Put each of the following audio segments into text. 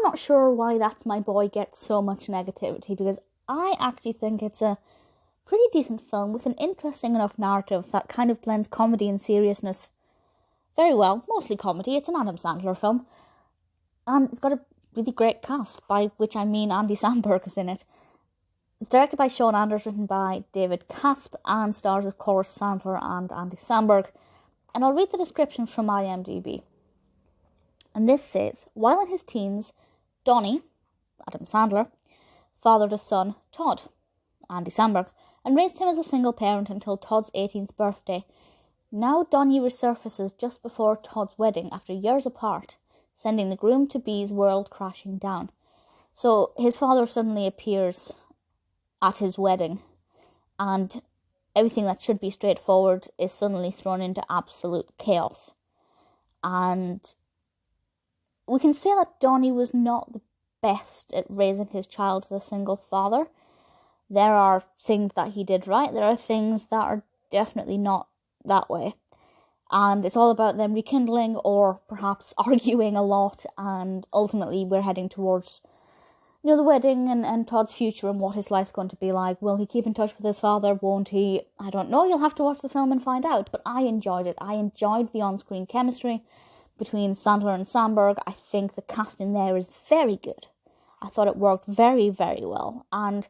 I'm not sure why That's My Boy gets so much negativity, because I actually think it's a pretty decent film with an interesting enough narrative that kind of blends comedy and seriousness very well. Mostly comedy. It's an Adam Sandler film. And it's got a really great cast, by which I mean Andy Samberg is in it. It's directed by Sean Anders, written by David Caspe, and stars, of course, Sandler and Andy Samberg. And I'll read the description from IMDb. And this says, while in his teens, Donny, Adam Sandler, fathered a son, Todd, Andy Samberg, and raised him as a single parent until Todd's 18th birthday. Now Donny resurfaces just before Todd's wedding after years apart, sending the groom-to-be's world crashing down. So his father suddenly appears at his wedding, and everything that should be straightforward is suddenly thrown into absolute chaos. And we can say that Donny was not the best at raising his child as a single father. There are things that he did right, there are things that are definitely not that way. And it's all about them rekindling or perhaps arguing a lot, and ultimately we're heading towards, the wedding and Todd's future and what his life's going to be like. Will he keep in touch with his father? Won't he? I don't know. You'll have to watch the film and find out. But I enjoyed it. I enjoyed the on-screen chemistry between Sandler and Samberg. I think the casting there is very good. I thought it worked very, very well. And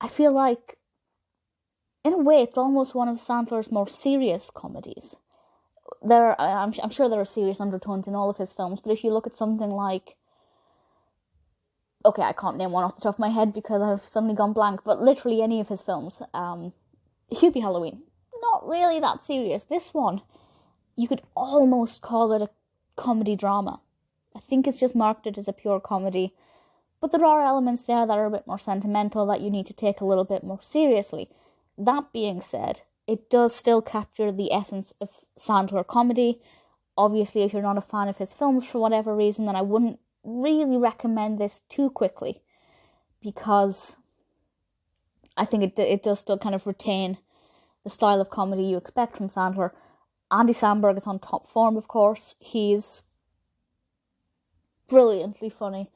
I feel like, in a way, it's almost one of Sandler's more serious comedies. I'm sure there are serious undertones in all of his films, but if you look at something like, okay, I can't name one off the top of my head because I've suddenly gone blank, but literally any of his films, Hubie Halloween, not really that serious. This one, you could almost call it a comedy drama. I think it's just marketed as a pure comedy, but there are elements there that are a bit more sentimental that you need to take a little bit more seriously. That being said, it does still capture the essence of Sandler comedy. Obviously, if you're not a fan of his films for whatever reason, then I wouldn't really recommend this too quickly, because I think it does still kind of retain the style of comedy you expect from Sandler. Andy Samberg is on top form, of course. He's brilliantly funny.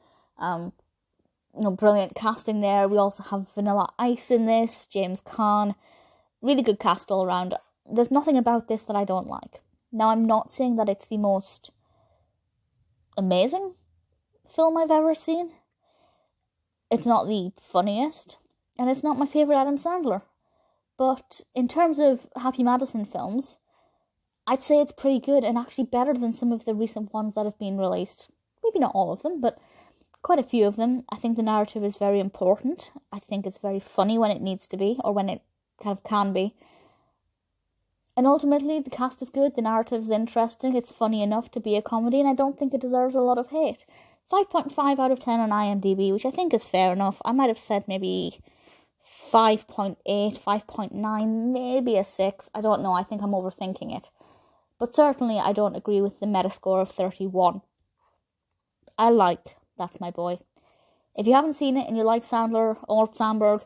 Brilliant casting there. We also have Vanilla Ice in this, James Caan. Really good cast all around. There's nothing about this that I don't like. Now, I'm not saying that it's the most amazing film I've ever seen. It's not the funniest, and it's not my favourite Adam Sandler. But in terms of Happy Madison films, I'd say it's pretty good, and actually better than some of the recent ones that have been released. Maybe not all of them, but quite a few of them. I think the narrative is very important. I think it's very funny when it needs to be, or when it kind of can be. And ultimately, the cast is good, the narrative's interesting, it's funny enough to be a comedy, and I don't think it deserves a lot of hate. 5.5 out of 10 on IMDb, which I think is fair enough. I might have said maybe 5.8, 5.9, maybe a 6. I don't know, I think I'm overthinking it. But certainly I don't agree with the Metascore of 31. I like That's My Boy. If you haven't seen it and you like Sandler or Samberg,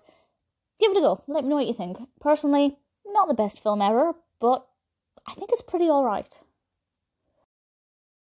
give it a go. Let me know what you think. Personally, not the best film ever, but I think it's pretty alright.